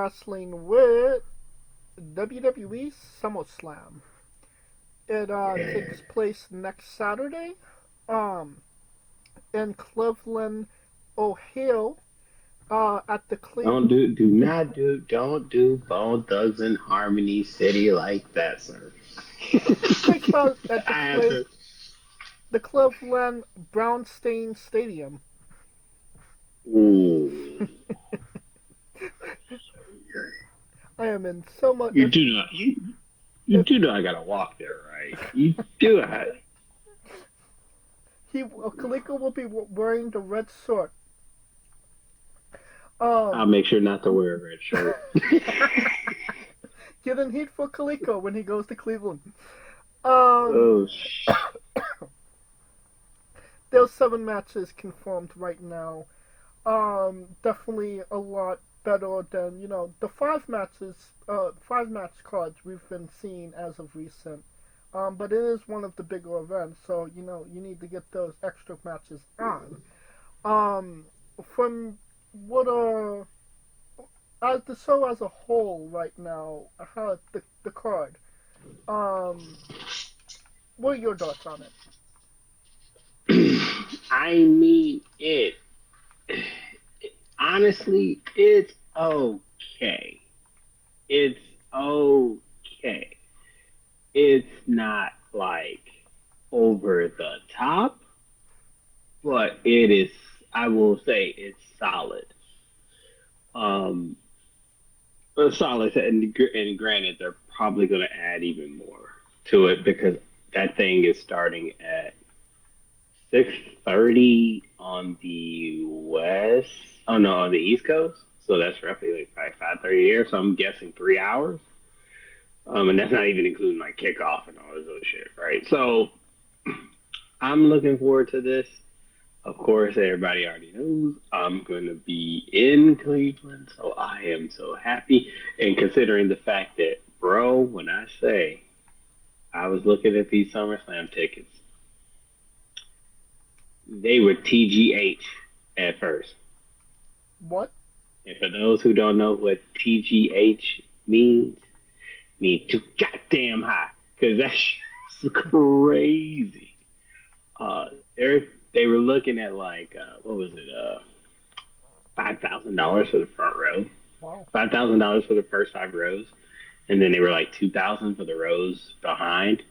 wrestling with WWE SummerSlam. It takes place next Saturday um, in Cleveland, Ohio, at the Don't Cleveland. don't do Bone Thugs and Harmony City like that, sir. It takes place at I had to. the Cleveland Brownstein Stadium. Ooh. I am in so much. You do not. You do know I gotta walk there, right? You do. Kaliko will be wearing the red shirt. I'll make sure not to wear a red shirt. Getting heat for Kaliko when he goes to Cleveland. Um, Oh, there's 7 matches confirmed right now. Definitely a lot better than the 5 matches, 5 match cards we've been seeing as of recent. But it is one of the bigger events, so you need to get those extra matches on. From what as the show as a whole right now, how the card. Um, what are your thoughts on I mean it. Honestly, it's okay. It's okay. It's not like over the top, but it is. I will say it's solid. Um, solid, and granted, they're probably going to add even more to it because that thing is starting at 6:30 on the west. Oh no, on the East Coast. So that's roughly like 5:30 here. So I'm guessing 3 hours. And that's not even including like kickoff and all this other shit, right? So I'm looking forward to this. Of course, everybody already knows I'm going to be in Cleveland, so I am so happy. And considering the fact that, bro, when I say I was looking at these SummerSlam tickets, they were TGH at first. What? And for those who don't know what TGH means, too goddamn high, because that's crazy. They were looking at like what was it? $5,000 for the front row. Wow. $5,000 for the first 5 rows, and then they were like 2,000 for the rows behind.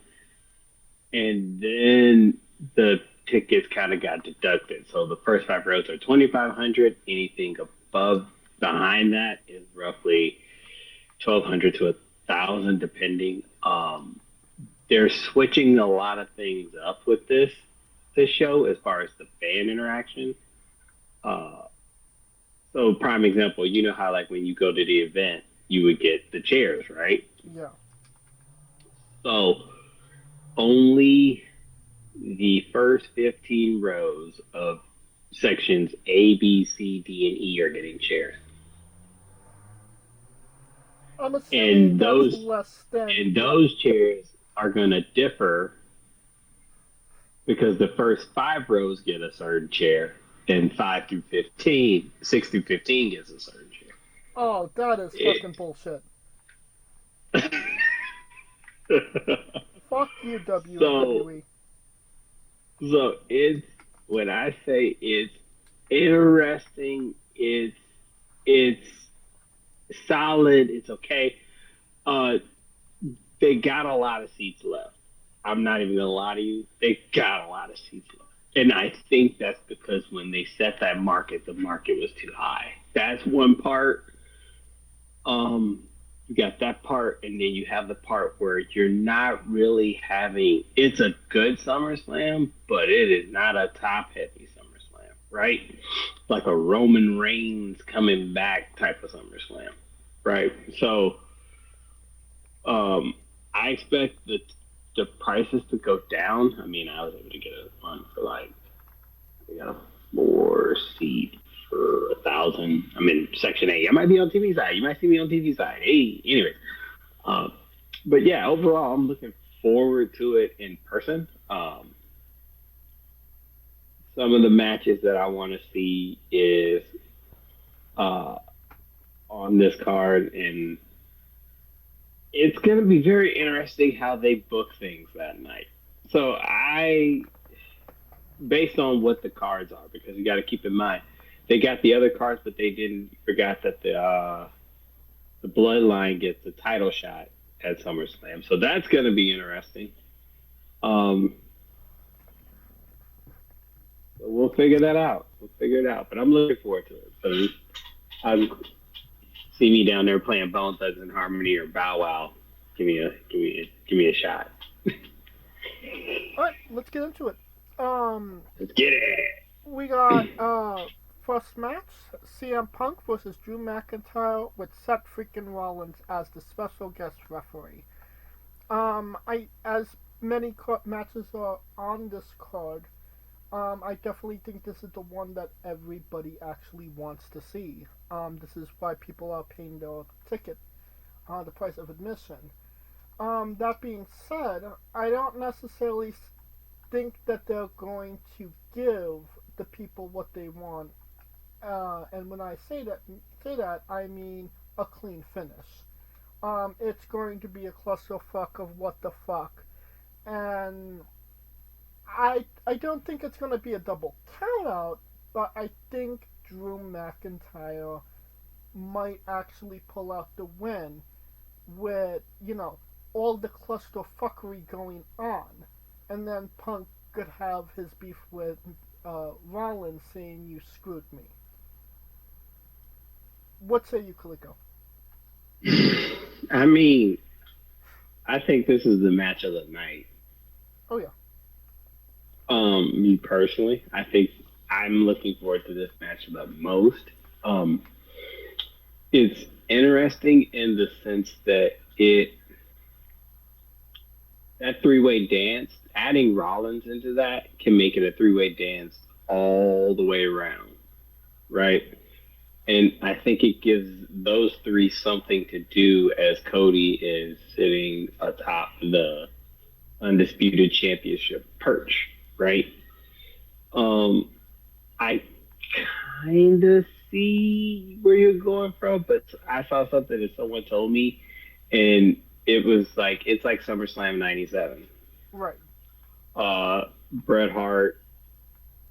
And then the tickets kind of got deducted. So the first 5 rows are 2,500. Anything above behind that is roughly 1,200 to 1,000, depending. They're switching a lot of things up with this show as far as the fan interaction. So prime example, you know how like when you go to the event, you would get the chairs, right? Yeah. So only the first 15 rows of sections A, B, C, D, and E are getting chairs. I'm assuming And that's less than what. those chairs are going to differ because the first 5 rows get a certain chair, and 6 through 15 gets a certain chair. Oh, that is fucking bullshit. Fuck you, WWE. So it's when I say it's interesting, it's solid, it's okay. They got a lot of seats left. I'm not even gonna lie to you. They got a lot of seats left. And I think that's because when they set that market, the market was too high. That's one part. You got that part, and then you have the part where you're not really having. It's a good SummerSlam, but it is not a top-heavy SummerSlam, right? Like a Roman Reigns coming back type of SummerSlam, right? So, I expect the prices to go down. I mean, I was able to get one for like, I got a 4 seat for 1,000. I'm in section A. I might be on TV side. You might see me on TV side. Hey, anyway. But yeah, overall, I'm looking forward to it in person. Some of the matches that I want to see is on this card, and it's going to be very interesting how they book things that night. So based on what the cards are, because you got to keep in mind, they got the other cards, but they forgot that the Bloodline gets the title shot at SummerSlam. So that's going to be interesting. So we'll figure that out. But I'm looking forward to it. So see me down there playing Bone Thugs and Harmony or Bow Wow. Give me a shot. All right, let's get into it. Let's get it. We got first match: CM Punk versus Drew McIntyre with Seth freaking Rollins as the special guest referee. As many matches are on this card, I definitely think this is the one that everybody actually wants to see. This is why people are paying their ticket, the price of admission. That being said, I don't necessarily think that they're going to give the people what they want. And when I say that, I mean a clean finish. It's going to be a clusterfuck of what the fuck, and I don't think it's going to be a double countout, but I think Drew McIntyre might actually pull out the win with, all the clusterfuckery going on, and then Punk could have his beef with Rollins saying you screwed me. What say you, Kaliko? I mean, I think this is the match of the night. Oh yeah. Me personally, I think I'm looking forward to this match the most. It's interesting in the sense that that three-way dance, adding Rollins into that can make it a three-way dance all the way around, right? And I think it gives those three something to do as Cody is sitting atop the undisputed championship perch, right? I kind of see where you're going from, but I saw something that someone told me, and it was like, it's like SummerSlam '97. Right. Bret Hart,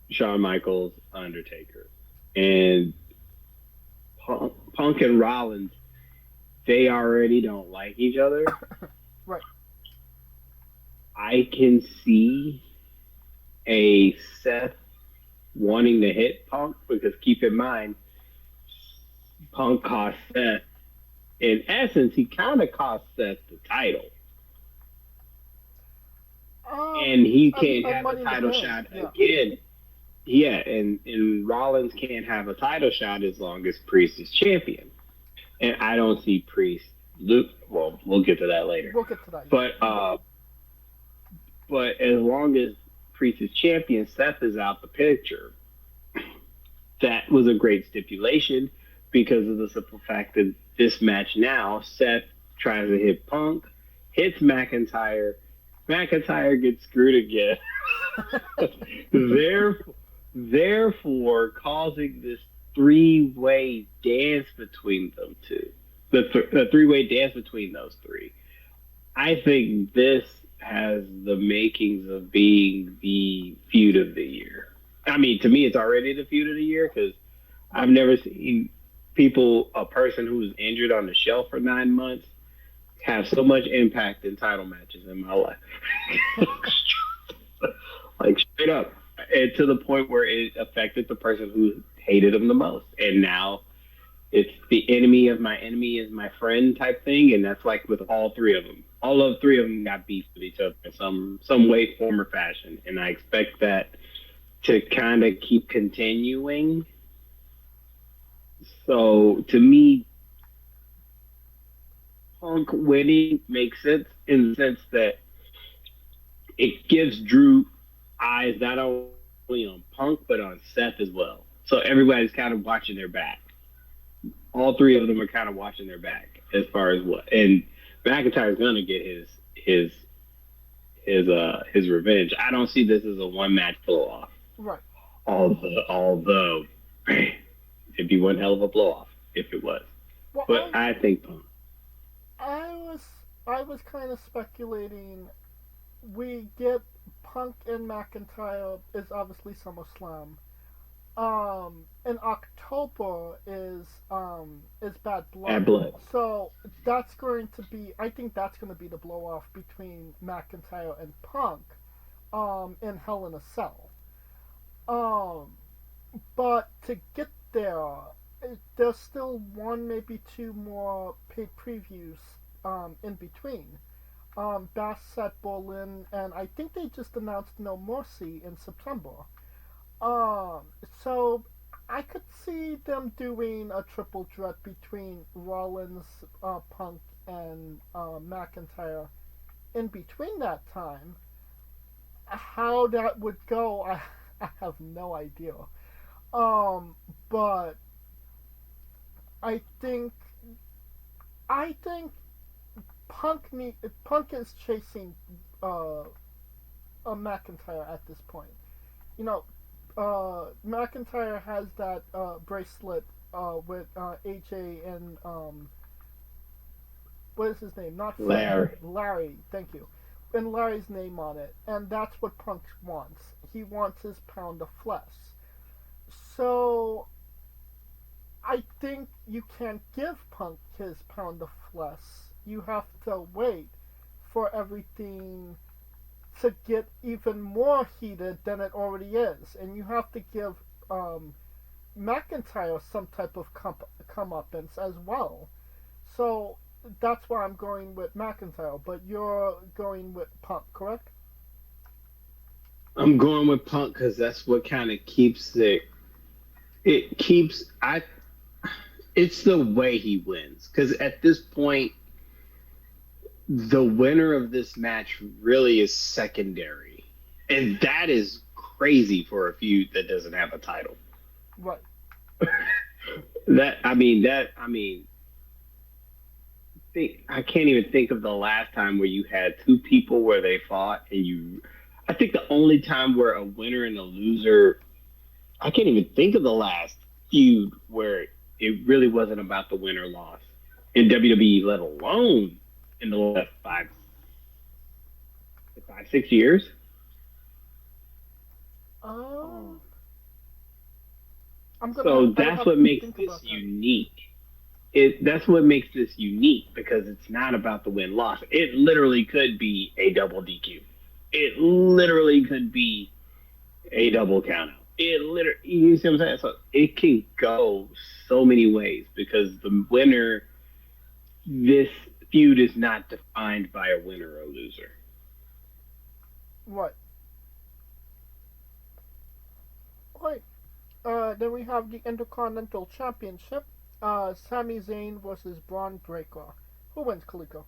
Shawn Michaels, Undertaker, and Punk and Rollins, they already don't like each other. Right. I can see a Seth wanting to hit Punk, because keep in mind, Punk cost Seth. In essence, he kind of cost Seth the title. And he can't have a title shot again. Yeah, and Rollins can't have a title shot as long as Priest is champion. And I don't see Priest. Well, we'll get to that later. We'll get to that. But as long as Priest is champion, Seth is out the picture. That was a great stipulation because of the simple fact that this match now, Seth tries to hit Punk, hits McIntyre, McIntyre gets screwed again. Therefore, causing this three-way dance between them two. The three-way dance between those three. I think this has the makings of being the feud of the year. I mean, to me, it's already the feud of the year because I've never seen a person who was injured on the shelf for 9 months, have so much impact in title matches in my life. Like, straight up. And to the point where it affected the person who hated him the most. And now it's the enemy of my enemy is my friend type thing. And that's like with all three of them. All of three of them got beef with each other in some way, form, or fashion. And I expect that to kind of keep continuing. So to me, Punk winning makes sense in the sense that it gives Drew eyes not only on Punk but on Seth as well. So everybody's kind of watching their back. All three of them are kind of watching their back as far as what. And McIntyre's gonna get his revenge. I don't see this as a one match blow off. Right. Although it'd be one hell of a blow off if it was. Well, But I think Punk. I was I was kind of speculating. We get Punk and McIntyre is obviously SummerSlam. In October is Bad Bad Blood. Blood. So that's going to be. I think that's going to be the blow off between McIntyre and Punk. In Hell in a Cell. Um, but to get there, there's still one, maybe two more paid previews in between. Bass at Berlin, and I think they just announced No Mercy in September. Um, so I could see them doing a triple threat between Rollins, Punk, and McIntyre in between that time. How that would go, I have no idea. Um, but I think I think Punk is chasing uh, a McIntyre at this point. You know, McIntyre has that bracelet with AJ and what is his name? Not Fred. Larry. Larry. Thank you. And Larry's name on it, and that's what Punk wants. He wants his pound of flesh. So I think you can't give Punk his pound of flesh. You have to wait for everything to get even more heated than it already is, and you have to give McIntyre some type of comeuppance as well. So that's why I'm going with McIntyre, but you're going with Punk, correct? I'm going with Punk because that's what kind of keeps it. It keeps I. It's the way he wins because at this point, the winner of this match really is secondary, and that is crazy for a feud that doesn't have a title. Right. I can't even think of the last time where you had two people where they fought and you. I think the only time where a winner and a loser. I can't even think of the last feud where it really wasn't about the win or loss in WWE, let alone in the last 6 years. Um, I'm gonna. So I would that's have what to makes think this about that. unique. That's what makes this unique because it's not about the win loss. It literally could be a double DQ. It literally could be a double countout. It literally, you see what I'm saying? So it can go so many ways because the winner, this feud is not defined by a winner or a loser. Right. Right. Then we have the Intercontinental Championship. Sami Zayn versus Braun Breaker. Who wins, Kaliko?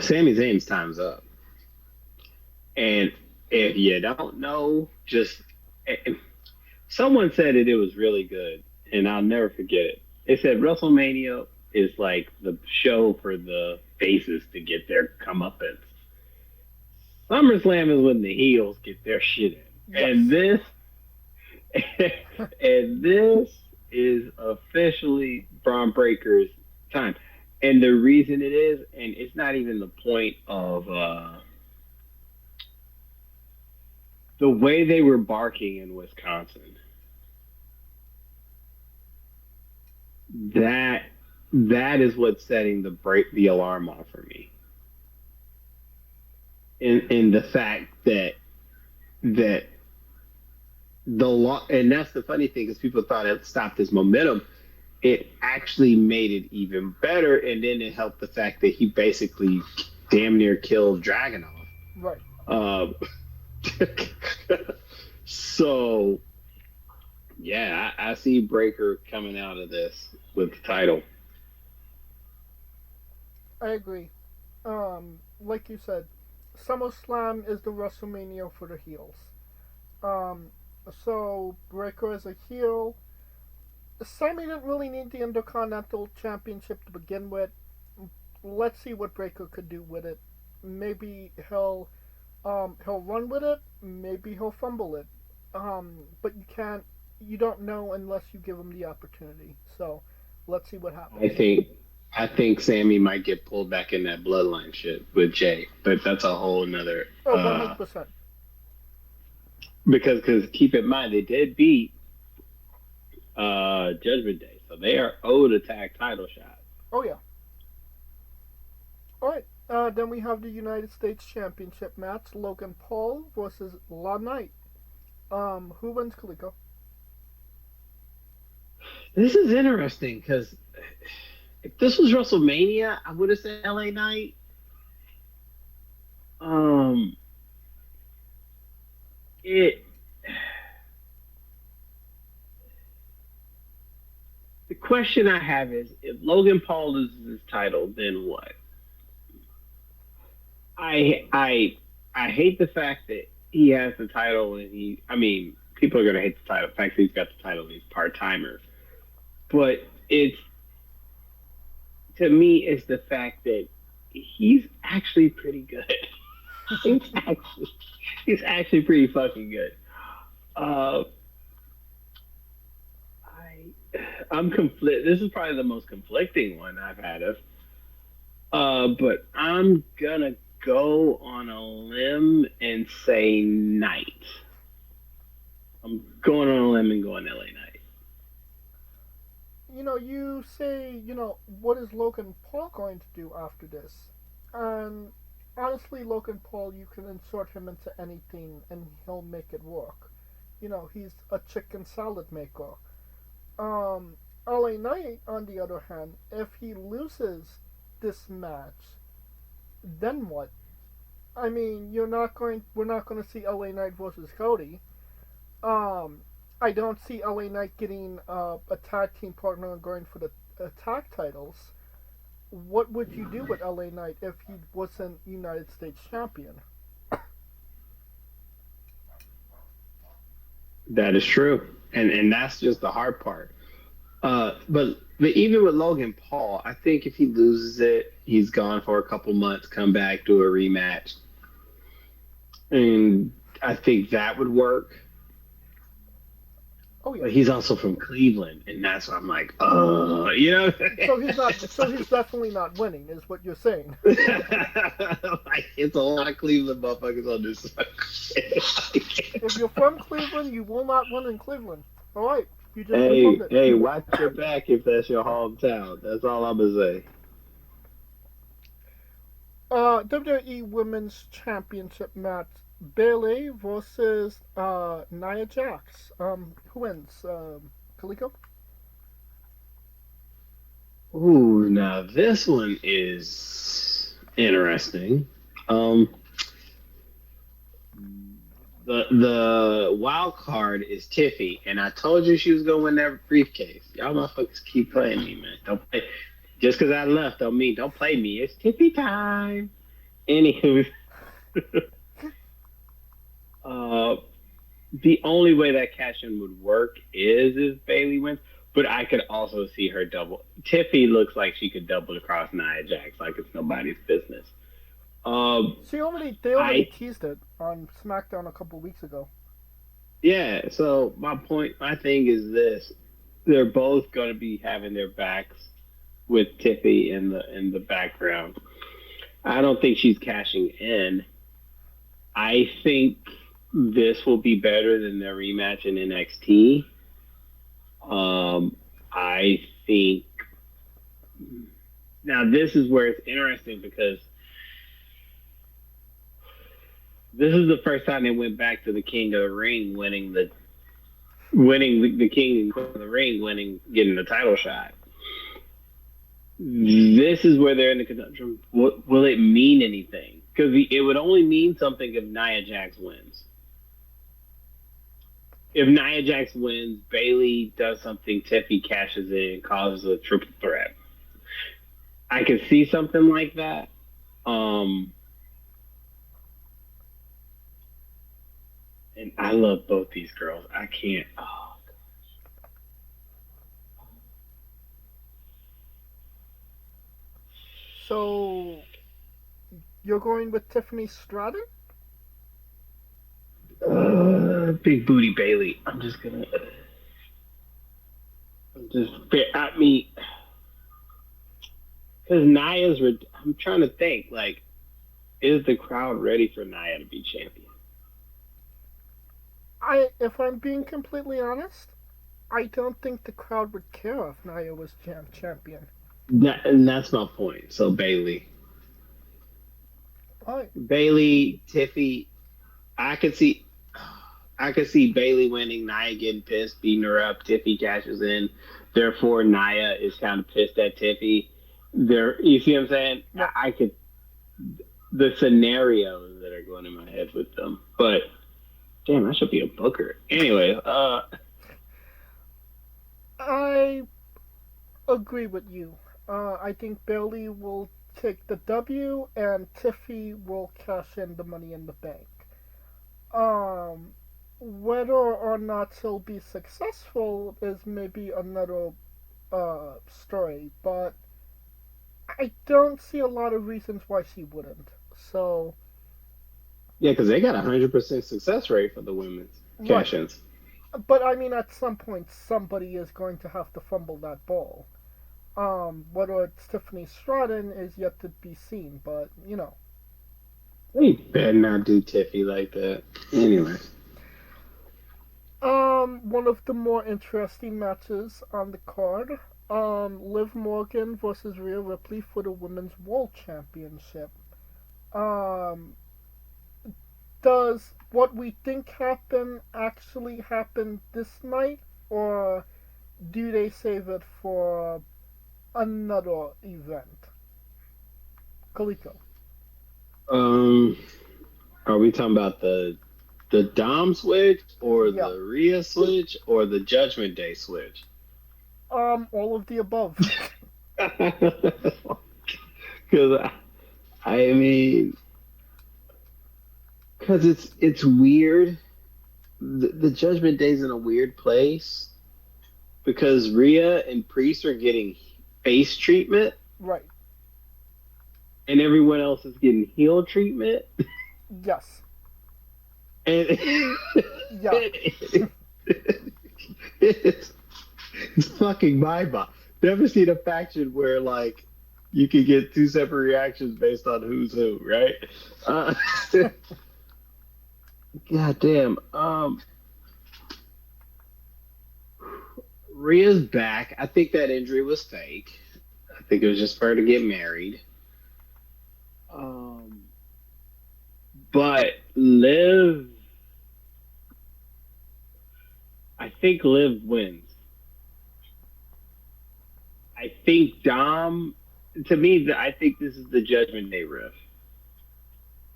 Sami Zayn's time's up. And if you don't know, just someone said it was really good, and I'll never forget it. They said WrestleMania is like the show for the faces to get their comeuppance. SummerSlam is when the heels get their shit in, Yes. and this is officially Braun Breaker's time. And the reason it is, and it's not even the point of the way they were barking in Wisconsin. That is what's setting the alarm off for me. In the fact that the law, and that's the funny thing is people thought it stopped his momentum. It actually made it even better, and then it helped the fact that he basically damn near killed Dragunov. Right. Um, so yeah, I see Breaker coming out of this with the title. I agree. Like you said, SummerSlam is the WrestleMania for the heels. Um, so Breaker is a heel. Sammy didn't really need the Intercontinental Championship to begin with. Let's see what Breaker could do with it. Maybe he'll run with it. Maybe he'll fumble it. But you don't know unless you give him the opportunity. So Let's see what I happens. think I think Sammy might get pulled back in that bloodline shit with Jay, but that's a whole nother. Oh, 100%. Because keep in mind they did beat Judgment Day, so they are owed a tag title shot. Oh, yeah. All right. Then we have the United States Championship match: Logan Paul versus La Knight. Who wins, Kaliko? This is interesting because if this was WrestleMania, I would have said LA Knight. Um, it the question I have is if Logan Paul loses his title, then what? I I I hate the fact that he has the title and I mean people are gonna hate the title. The fact that he's got the title, he's part timer. But it's to me it's the fact that he's actually pretty good. he's actually he's actually pretty fucking good. Uh, I I'm conflict. This is probably the most conflicting one I've had of. But I'm gonna go on a limb and say Knight. I'm going on a limb and going LA Knight. You say, what is Logan Paul going to do after this? And honestly, Logan Paul, you can insert him into anything and he'll make it work. He's a chicken salad maker. LA Knight, on the other hand, if he loses this match, then what? I mean, we're not going to see LA Knight versus Cody. Um, I don't see LA Knight getting a tag team partner and going for the tag titles. What would you do with LA Knight if he wasn't United States champion? That is true, and that's just the hard part. But even with Logan Paul, I think if he loses it, he's gone for a couple months, come back, do a rematch, and I think that would work. Oh yeah. But he's also from Cleveland, and that's why I'm like, So he's not. So he's definitely not winning, is what you're saying. like it's a lot of Cleveland motherfuckers on this. If you're from Cleveland, you will not win in Cleveland. All right, you just hey, confirmed it. hey, watch your back if that's your hometown. That's all I'm gonna say. WWE Women's Championship match: Bayley versus Nia Jax. Who wins? Kaliko? Ooh, now this one is interesting. Um, the wild card is Tiffy, and I told you she was gonna win that briefcase. Y'all motherfuckers keep playing me, man. Don't play. Just because I left don't mean don't play me. It's Tiffy time. Anywho, uh, the only way that cash in would work is if Bailey wins. But I could also see her double. Tiffy looks like she could double across Nia Jax like it's nobody's business. Um, They already I teased it on SmackDown a couple weeks ago. Yeah, so my thing is this: they're both going to be having their backs with Tiffy in the background. I don't think she's cashing in. I think this will be better than their rematch in NXT. I think now this is where it's interesting because this is the first time they went back to the King of the Ring winning the King of the Ring, getting the title shot. This is where they're in the conundrum. Will it mean anything? Because it would only mean something if Nia Jax wins. If Nia Jax wins, Bailey does something, Tiffy cashes in, causes a triple threat. I could see something like that. Um, and I love both these girls. I can't. Oh. So you're going with Tiffany Stratton? Big booty Bailey. I'm just gonna. Just, I mean, because Naya's. I'm trying to think. Like, is the crowd ready for Naya to be champion? If I'm being completely honest, I don't think the crowd would care if Nia was champion. And that's my point. So I Bailey, Tiffy. I could see. I could see Bailey winning, Nia getting pissed, beating her up. Tiffy cashes in. Therefore, Nia is kind of pissed at Tiffy. You see what I'm saying? right. I could the scenarios that are going in my head with them. But damn, I should be a booker. Anyway, I agree with you. I think Bailey will take the W and Tiffy will cash in the Money in the Bank. Um, Whether or not she'll be successful is maybe another story, but I don't see a lot of reasons why she wouldn't. So, yeah, because they got 100% success rate for the women's right. cash-ins. But I mean, at some point, somebody is going to have to fumble that ball. Whether it's Tiffany Stratton is yet to be seen, but you know. They better not do Tiffy like that. Anyway. One of the more interesting matches on the card. Liv Morgan versus Rhea Ripley for the Women's World Championship. Um, does what we think happened actually happen this night, or do they save it for another event? Kaliko. Um, are we talking about the Dom switch or Yeah. the Rhea switch or the Judgment Day switch? All of the above. Because I mean, because it's weird. The Judgment Day's in a weird place because Rhea and Priest are getting face treatment, Right. and everyone else is getting heel treatment. Yes. And Yeah. it's, it's fucking mind boggling. Never seen a faction where like you can get two separate reactions based on who's who, right? Uh, God damn. Rhea's back. I think that injury was fake. I think it was just for her to get married. Um, but Liv, I think Liv wins. I think Dom. To me, I think this is the Judgment Day riff.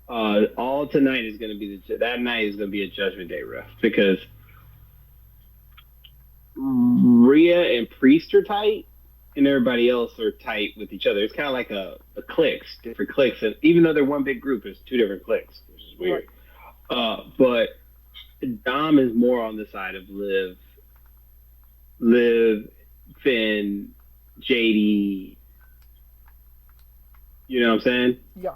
All tonight is going to be that night is going to be a Judgment Day riff because Rhea and Priest are tight, and everybody else are tight with each other. It's kind of like a cliques, different cliques, and even though they're one big group, it's two different cliques, which is weird. Right. But Dom is more on the side of Liv, Finn, JD. You know what I'm saying? Yeah.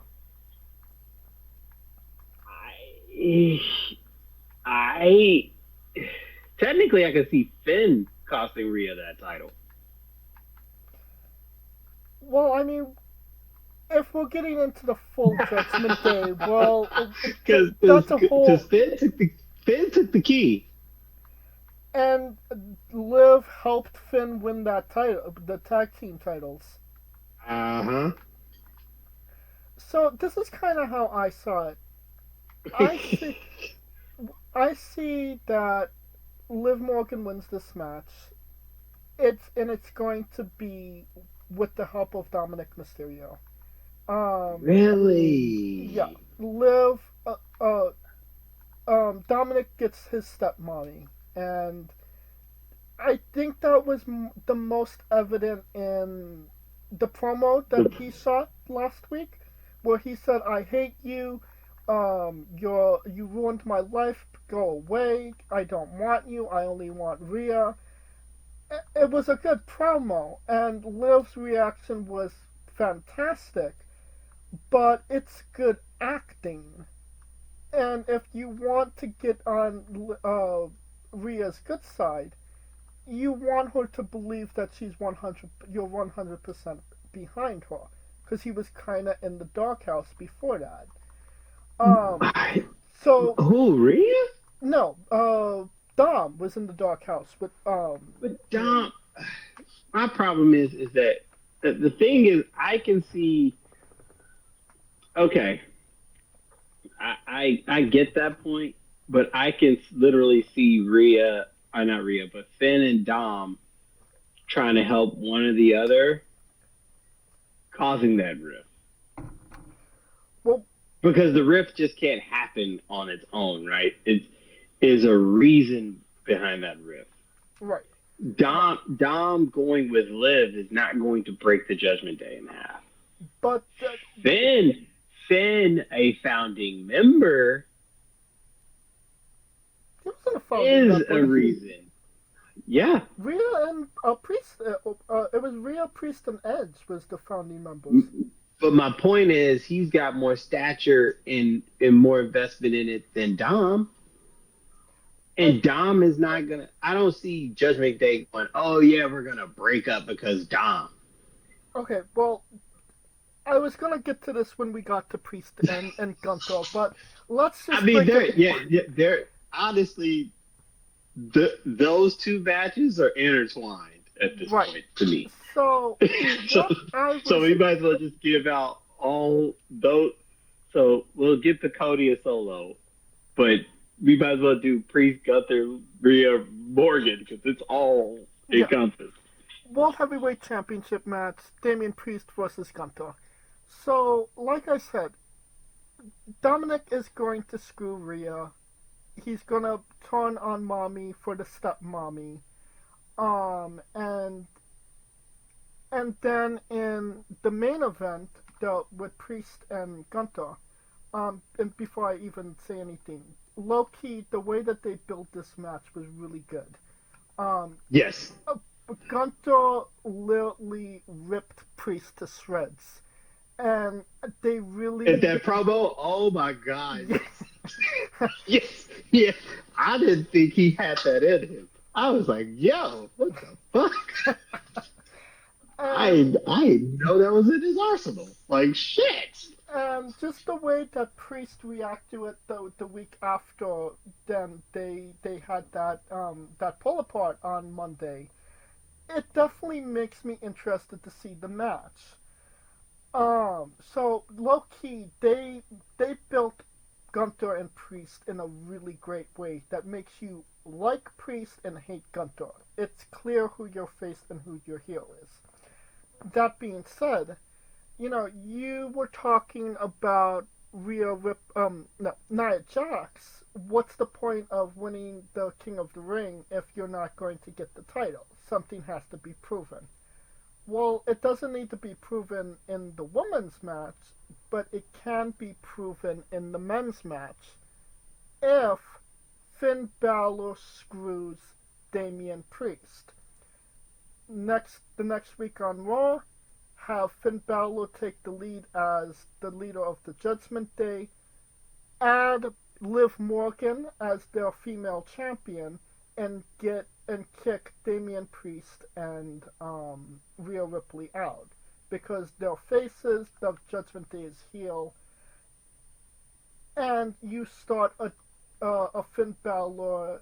I technically I could see Finn costing Rhea that title. Well, I mean, if we're getting into the full Judgment Day, well, Because that's a whole. Finn took the key. And Liv helped Finn win that title, the tag team titles. Uh-huh. So this is kind of how I saw it. I see that Liv Morgan wins this match. It's going to be with the help of Dominic Mysterio. Really? Yeah, Liv. Dominic gets his stepmommy, and I think that was the most evident in the promo that he shot last week, where he said, "I hate you. You ruined my life. Go away. I don't want you. I only want Rhea." It was a good promo, and Liv's reaction was fantastic, but it's good acting. And if you want to get on Rhea's good side, you want her to believe that you're 100% behind her, because he was kind of in the doghouse before that. Um, so Who, Rhea? no, Dom was in the doghouse with But Dom, my problem is that the thing is, I can see. Okay, I get that point, but I can literally see Rhea, not Rhea, but Finn and Dom trying to help one or the other, causing that rift. well, Because the rift just can't happen on its own, right? It is a reason behind that rift. right. Dom going with Liv is not going to break the Judgment Day in half. But Finn, a founding member, he wasn't a founding is member. a reason. Yeah. Rhea and Priest. It was Rhea, Priest, and Edge was the founding members. But my point is, he's got more stature and more investment in it than Dom. And Dom is not gonna. I don't see Judgment Day going, "Oh yeah, we're gonna break up because Dom." Okay, well, I was gonna get to this when we got to Priest and Gunther, but let's just. I mean, they're honestly, those two matches are intertwined at this point to me. So, so we might as well just give out all those. So we'll get the Cody and Solo, but we might as well do Priest, Gunther, Rhea, Morgan, because it's all encompassed. World Heavyweight Championship match, Damian Priest versus Gunther. So, like I said, Dominic is going to screw Rhea. He's going to turn on Mommy for the step-mommy. And then in the main event, with Priest and Gunther, and before I even say anything, low-key, the way that they built this match was really good. Yes. Gunther literally ripped Priest to shreds. And they really... And that promo, oh my God. Yes. Yeah. I didn't think he had that in him. I was like, yo, what the fuck? I didn't know that was in his arsenal. Like, shit. And just the way that Priest reacted to it the week after, then they had that pull apart on Monday. It definitely makes me interested to see the match. So low key, they built Gunther and Priest in a really great way that makes you like Priest and hate Gunther. It's clear who your face and who your heel is. That being said, you were talking about Nia Jax. What's the point of winning the King of the Ring if you're not going to get the title? Something has to be proven. Well, it doesn't need to be proven in the women's match, but it can be proven in the men's match if Finn Balor screws Damian Priest. The next week on Raw, have Finn Balor take the lead as the leader of the Judgment Day, add Liv Morgan as their female champion, and kick Damian Priest and Rhea Ripley out, because they're faces, the Judgment Day is heel, and you start a Finn Balor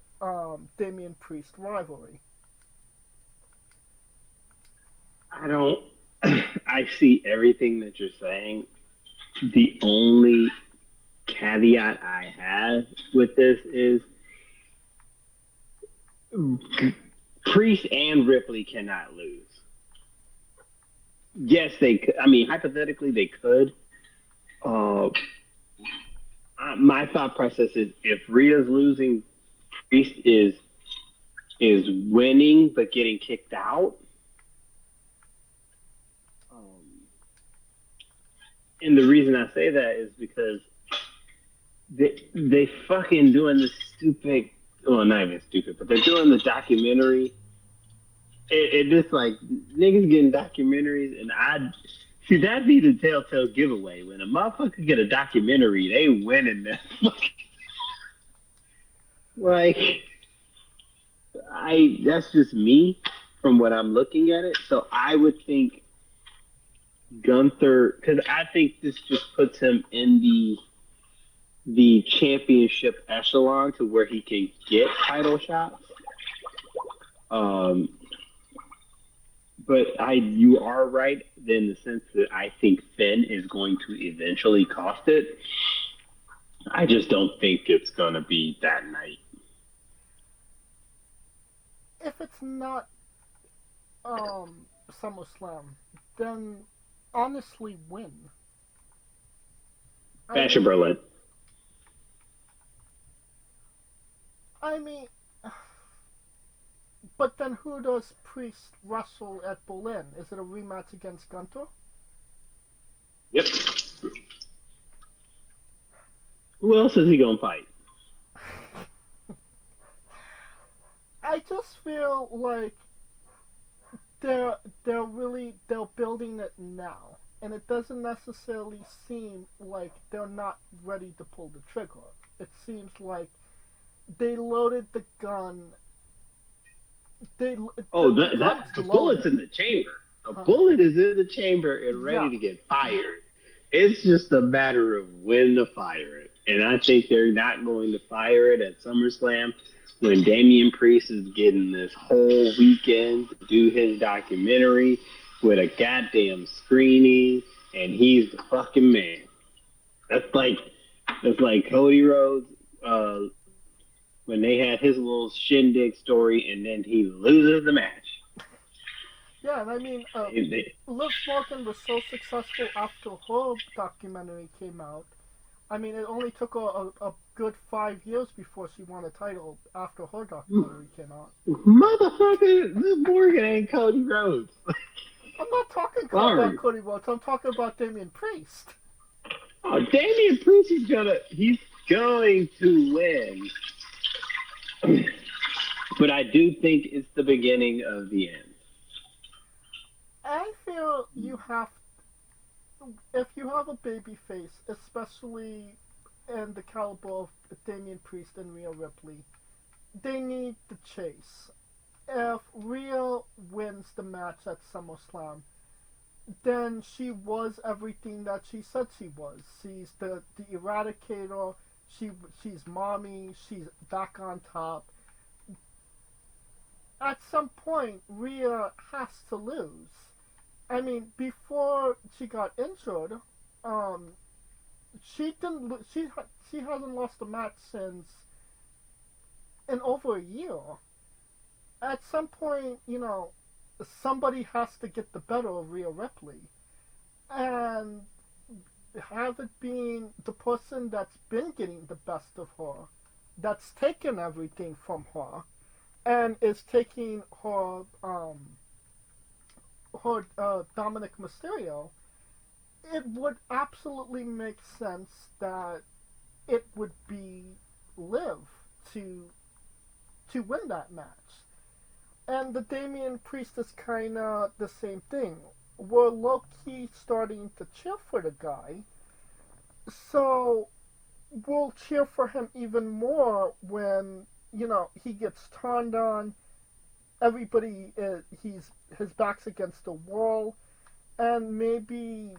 Damian Priest rivalry. I see everything that you're saying. The only caveat I have with this is Priest and Ripley cannot lose. Yes, they could. I mean, hypothetically, they could. My thought process is if Rhea's losing, Priest is winning but getting kicked out. And the reason I say that is because they fucking doing this stupid, well, not even stupid, but they're doing the documentary. It just like niggas getting documentaries, and that'd be the telltale giveaway. When a motherfucker get a documentary, they winning this. Like, that's just me from what I'm looking at it. So I would think Gunther, because I think this just puts him in the championship echelon to where he can get title shots. But you are right in the sense that I think Finn is going to eventually cost it. I just don't think it's going to be that night. If it's not SummerSlam, then honestly when? Bash in Berlin. I mean, but then who does Priest wrestle at Berlin? Is it a rematch against Gunther? Yep. Who else is he going to fight? I just feel like they're building it now, and it doesn't necessarily seem like they're not ready to pull the trigger. It seems like they loaded the gun. The bullet's in the chamber. The bullet is in the chamber and ready to get fired. It's just a matter of when to fire it. And I think they're not going to fire it at SummerSlam when Damian Priest is getting this whole weekend to do his documentary with a goddamn screening, and he's the fucking man. That's like Cody Rhodes when they had his little shindig story, and then he loses the match. Yeah, and I mean, Liv Morgan was so successful after her documentary came out. I mean, it only took a good 5 years before she won a title after her documentary came out. Motherfucker, Liv Morgan ain't Cody Rhodes. I'm not talking about Cody Rhodes. I'm talking about Damian Priest. Oh, Damian Priest is he's going to win. But I do think it's the beginning of the end. I feel if you have a baby face, especially in the caliber of Damian Priest and Rhea Ripley, they need the chase. If Rhea wins the match at SummerSlam, then she was everything that she said she was. She's the eradicator. She's mommy. She's back on top. At some point, Rhea has to lose. I mean, before she got injured, she hasn't lost a match in over a year. At some point, somebody has to get the better of Rhea Ripley, and have it being the person that's been getting the best of her, that's taken everything from her, and is taking her Dominic Mysterio, it would absolutely make sense that it would be Liv to win that match. And the Damian Priest is kind of the same thing. We're low-key starting to cheer for the guy, so we'll cheer for him even more when, he gets turned on. Everybody, his back's against the wall, and maybe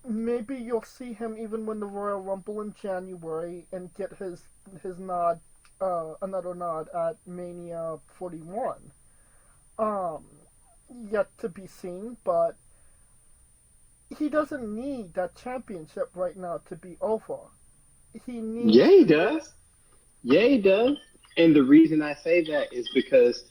you'll see him even win the Royal Rumble in January and get his nod, another nod at Mania 41. Yet to be seen, but he doesn't need that championship right now to be over. He needs. Yeah, he does. Yeah, he does. And the reason I say that is because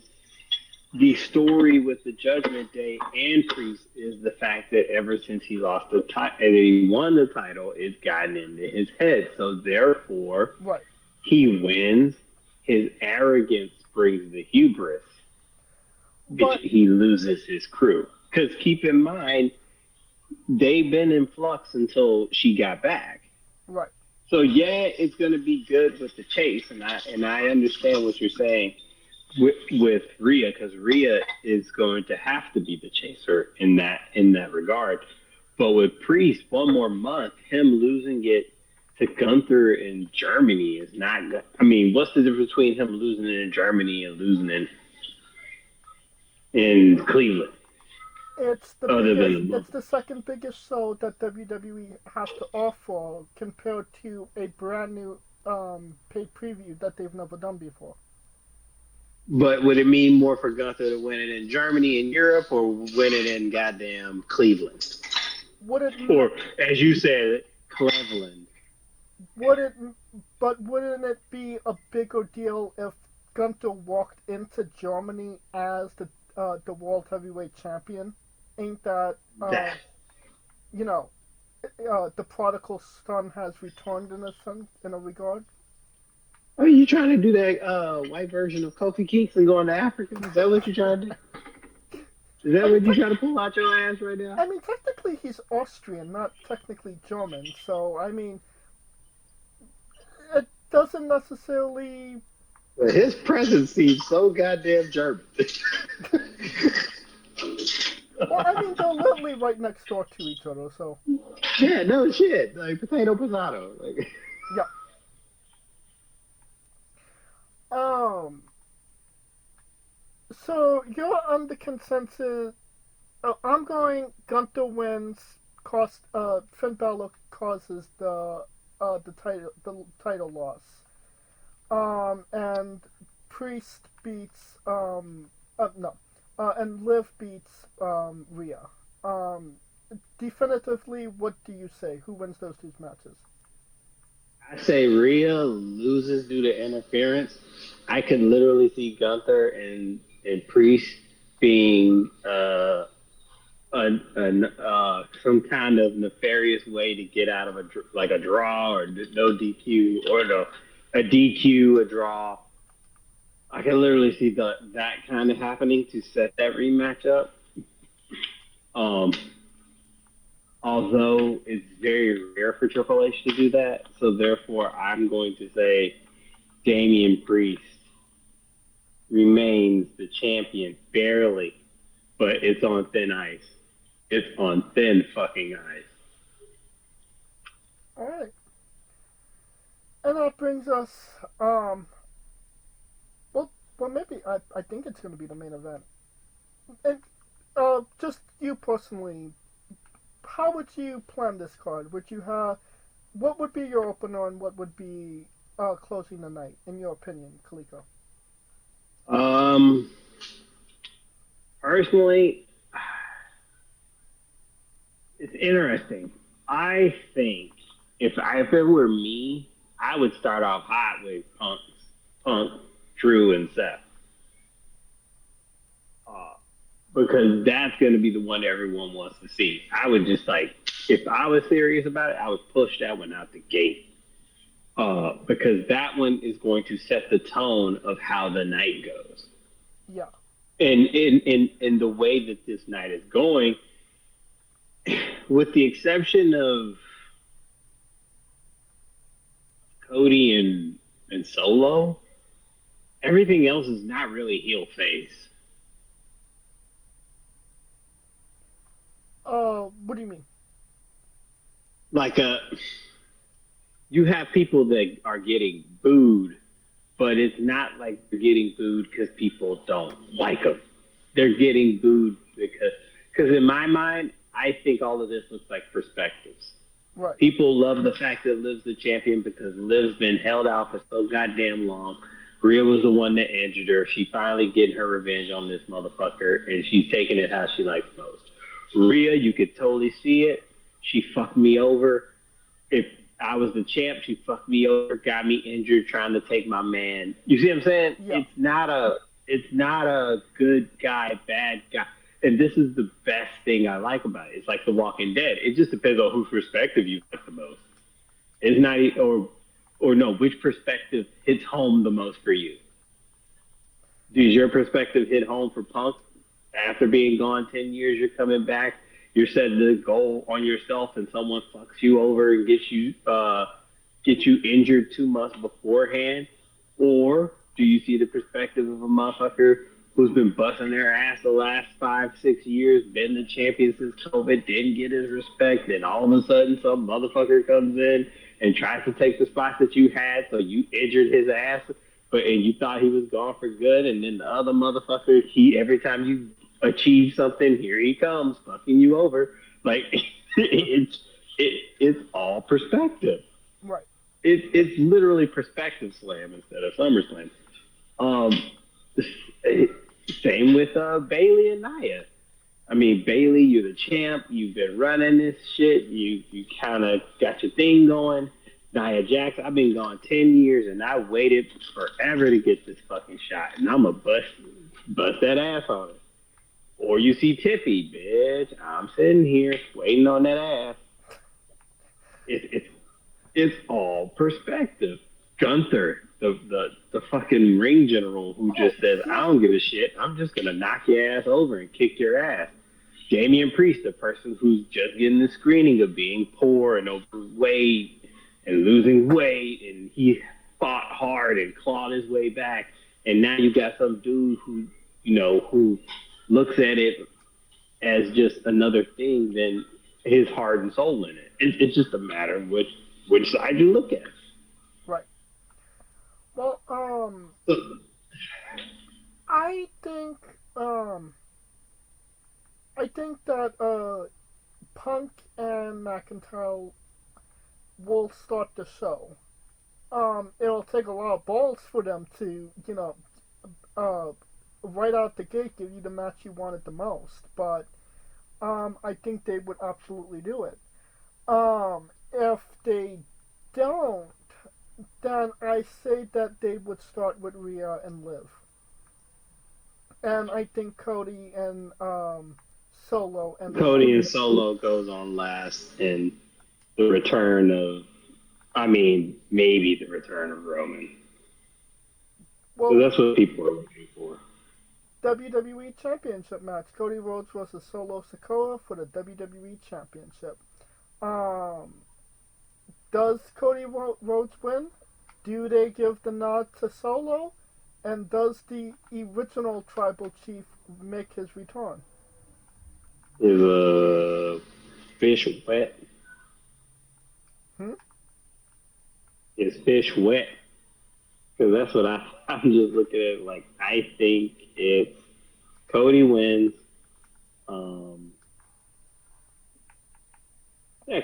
the story with the Judgment Day and Priest is the fact that ever since he lost the title and he won the title, it's gotten into his head. So therefore, right. He wins. His arrogance brings the hubris. But he loses his crew. Because keep in mind, they've been in flux until she got back. Right. So yeah, it's going to be good with the chase, and I understand what you're saying with Rhea, because Rhea is going to have to be the chaser in that regard. But with Priest, one more month, him losing it to Gunther in Germany is not. I mean, what's the difference between him losing it in Germany and losing it in Cleveland? It's the second biggest show that WWE has to offer compared to a brand new paid preview that they've never done before. But would it mean more for Gunther to win it in Germany and Europe, or win it in goddamn Cleveland? Or as you said, Cleveland. Wouldn't it be a bigger deal if Gunther walked into Germany as the World Heavyweight Champion? Ain't that the prodigal son has returned in a regard? Are you trying to do that white version of Kofi Kingston going to Africa? Is that what you're trying to do? Is that what you're trying to pull out your ass right now? I mean, technically he's Austrian, not technically German. So, I mean, it doesn't necessarily... His presence seems so goddamn German. Well, I mean, they're literally right next door to each other, so... Yeah, no shit. Like, potato. Like... Yeah. So you're on the consensus. I'm going Gunther wins. Finn Balor causes the title loss. And Priest beats and Liv beats Rhea. Definitively, what do you say? Who wins those two matches? I say Rhea loses due to interference. I could literally see Gunther and Priest being some kind of nefarious way to get out of a draw or no DQ or a DQ, a draw. I can literally see that kind of happening to set that rematch up. Although it's very rare for Triple H to do that, so therefore I'm going to say Damian Priest remains the champion barely, but it's on thin ice. It's on thin fucking ice. All right. And that brings us, well, maybe I think it's going to be the main event. And just you personally, how would you plan this card? What would be your opener and what would be closing the night, in your opinion, Kaliko? Personally, it's interesting. I think if it were me, I would start off hot with Punk, Drew, and Seth. Because that's going to be the one everyone wants to see. I would just if I was serious about it, I would push that one out the gate. Because that one is going to set the tone of how the night goes. Yeah. And in the way that this night is going, with the exception of Cody and Solo, everything else is not really heel face. What do you mean? You have people that are getting booed, but it's not like they're getting booed because people don't like them. They're getting booed because in my mind, I think all of this looks like perspectives. Right. People love the fact that Liv's the champion because Liv's been held out for so goddamn long. Rhea was the one that injured her. She finally getting her revenge on this motherfucker, and she's taking it how she likes most. Rhea, you could totally see it. She fucked me over. If I was the champ, she fucked me over, got me injured trying to take my man. You see what I'm saying? Yeah. It's not a good guy, bad guy. And this is the best thing I like about it. It's like The Walking Dead. It just depends on whose perspective you like the most. It's not, or no, which perspective hits home the most for you? Does your perspective hit home for Punk? After being gone 10 years, you're coming back. You're setting the goal on yourself, and someone fucks you over and gets you injured 2 months beforehand. Or do you see the perspective of a motherfucker who's been busting their ass the last 5-6 years, been the champion since COVID, didn't get his respect, then all of a sudden some motherfucker comes in, and tries to take the spot that you had, so you injured his ass, and you thought he was gone for good, and then the other motherfucker, every time you achieve something, here he comes, fucking you over. Like it's all perspective. Right. It's literally perspective slam instead of SummerSlam. Same with Bayley and Nia. I mean, Bayley, you're the champ. You've been running this shit. You kind of got your thing going. Nia Jax, I've been gone 10 years, and I waited forever to get this fucking shot, and I'm going to bust that ass on it. Or you see Tiffy, bitch, I'm sitting here waiting on that ass. It's all perspective. Gunther, the fucking ring general who just says, I don't give a shit. I'm just going to knock your ass over and kick your ass. Damian Priest, the person who's just getting the screening of being poor and overweight and losing weight, and he fought hard and clawed his way back. And now you got some dude who looks at it as just another thing than his heart and soul in it. It's just a matter of which side you look at. Right. Well, I think that Punk and McIntyre will start the show. It'll take a lot of balls for them to, right out the gate give you the match you wanted the most, but I think they would absolutely do it. If they don't, then I say that they would start with Rhea and Liv. And I think Cody and Solo goes on last, and the return of, maybe the return of Roman. Well, so that's what people are looking for. WWE Championship match. Cody Rhodes versus Solo Sikoa for the WWE Championship. Does Cody Rhodes win? Do they give the nod to Solo? And does the original Tribal Chief make his return? Is a fish wet? Is fish wet? Because that's what I'm just looking at. Like, I think if Cody wins,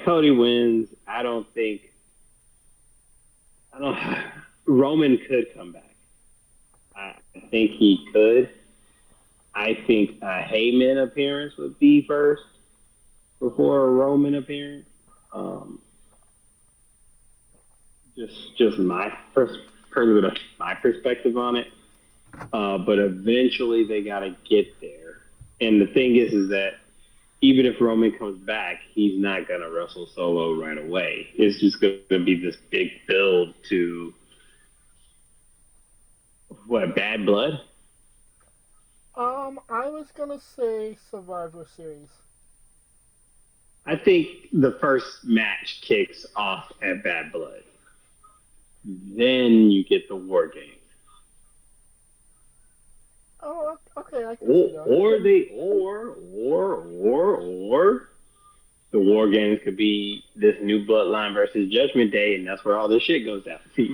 Cody wins. Roman could come back. I think he could. I think a Heyman appearance would be first before a Roman appearance. Just my perspective on it. But eventually they got to get there. And the thing is that even if Roman comes back, he's not going to wrestle Solo right away. It's just going to be this big build to, Bad Blood? I was going to say Survivor Series. I think the first match kicks off at Bad Blood. Then you get the War Games. Oh, okay, I can see that. Or the War Games could be this new Bloodline versus Judgment Day, and that's where all this shit goes down. See,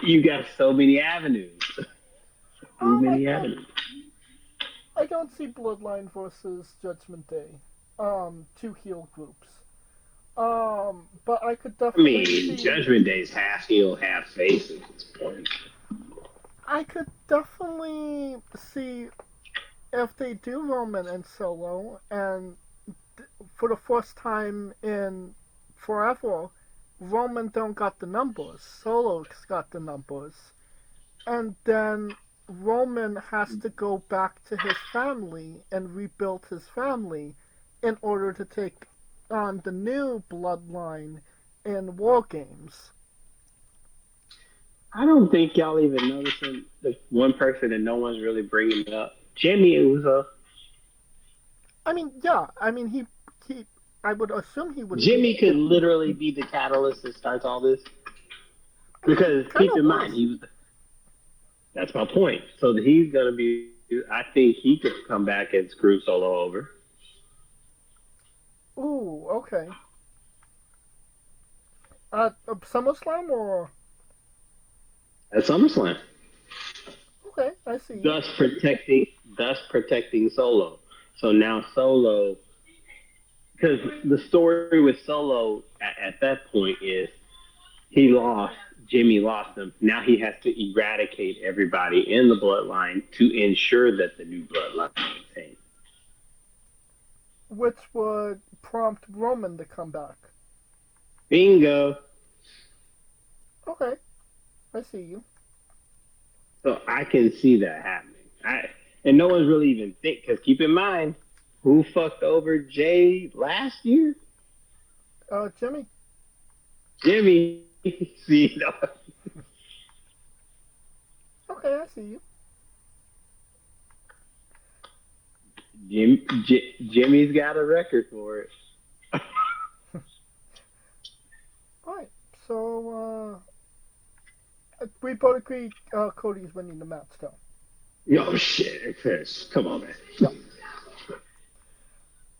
you got so many avenues. Avenues. I don't see Bloodline versus Judgment Day. Two heel groups. But I could definitely see... Judgment Day's half heel, half face at this point. I could definitely see if they do Roman and Solo, and for the first time in forever, Roman don't got the numbers. Solo's got the numbers. And then Roman has to go back to his family and rebuild his family in order to take on the new Bloodline in War Games. I don't think y'all even noticing the one person that no one's really bringing up. Jimmy Uso. He I would assume he would. Jimmy could literally be the catalyst that starts all this. Because keep in mind, that's my point. So he's going to be, I think he could come back and screw Solo over. Ooh, okay. At SummerSlam or? At SummerSlam. Okay, I see you. Thus protecting Solo. So now Solo, because the story with Solo at that point is he lost, Jimmy lost him. Now he has to eradicate everybody in the bloodline to ensure that the new bloodline maintains. Which would prompt Roman to come back. Bingo. Okay, I see you. So I can see that happening. And no one's really even think, because keep in mind, who fucked over Jay last year? Jimmy. Jimmy. See, no. Okay, I see you. Jimmy's got a record for it. Alright, so we both agree Cody's winning the match, though. Oh shit, Chris, come on, man. Yeah.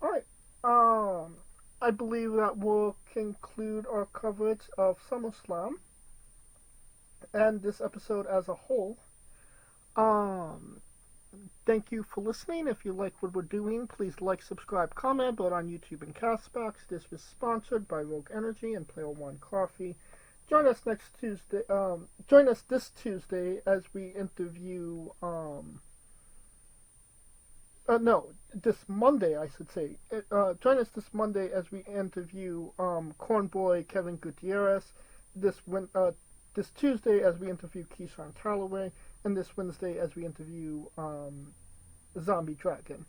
Alright, I believe that will conclude our coverage of SummerSlam and this episode as a whole. Thank you for listening. If you like what we're doing, please like, subscribe, comment, both on YouTube and Castbox. This was sponsored by Rogue Energy and Player One Coffee. Join us next Tuesday. Join us this Tuesday as we interview. This Monday, I should say. Join us this Monday as we interview Cornboy Kevin Gutierrez. This Tuesday as we interview Keyshawn Calloway, and this Wednesday as we interview Zombie Dragon.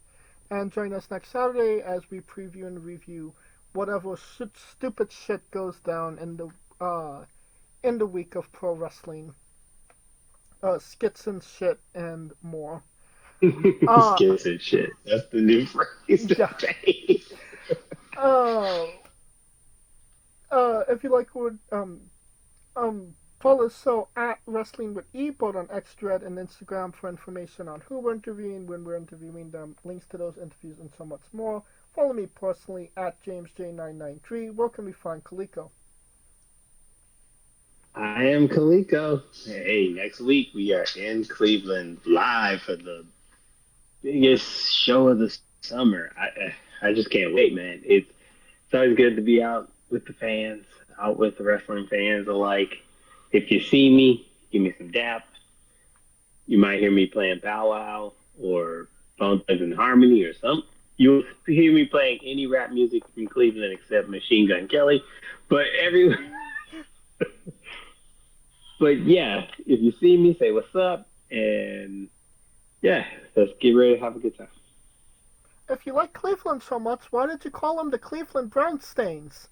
And join us next Saturday as we preview and review whatever stupid shit goes down in the week of pro wrestling. Skits and shit and more. Skits and shit. That's the new phrase to say. If you like what follow us at Wrestling with E, both on X, Thread, and Instagram for information on who we're interviewing, when we're interviewing them, links to those interviews, and so much more. Follow me personally at JamesJ993. Where can we find Kaliko? I am Kaliko. Hey, next week we are in Cleveland live for the biggest show of the summer. I just can't wait, man. It's always good to be out with the fans, out with the wrestling fans alike. If you see me, give me some dap. You might hear me playing Bow Wow or Bone Thugs and Harmony or something. You'll hear me playing any rap music from Cleveland except Machine Gun Kelly. But But yeah, if you see me, say what's up, and yeah, let's get ready to have a good time. If you like Cleveland so much, why did you call him the Cleveland Brownstains?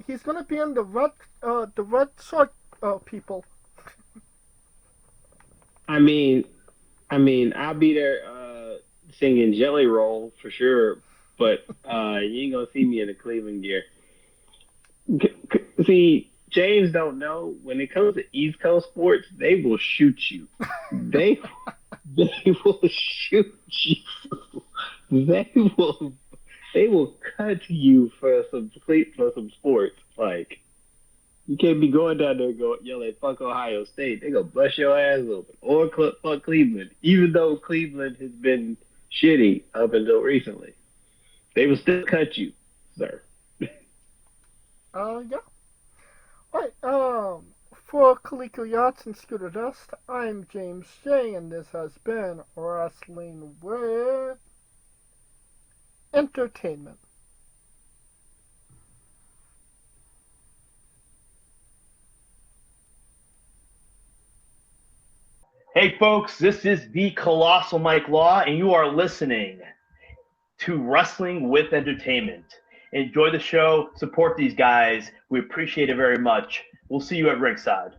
He's going to be in the Red Sox people. I mean, I'll be there singing Jelly Roll for sure, but you ain't gonna see me in the Cleveland gear. See, James don't know, when it comes to East Coast sports, they will shoot you. They will shoot you. They will cut you for some sports. Like, you can't be going down there and yelling fuck Ohio State. They gonna bust your ass open. Or fuck Cleveland. Even though Cleveland has been shitty up until recently. They will still cut you, sir. Yeah. Alright, for Kaliko Yachts and Scooter Dust, I'm James J, and this has been Wrestling with Entertainment. Hey folks, this is the Colossal Mike Law, and you are listening to Wrestling with Entertainment. Enjoy the show, support these guys. We appreciate it very much. We'll see you at ringside.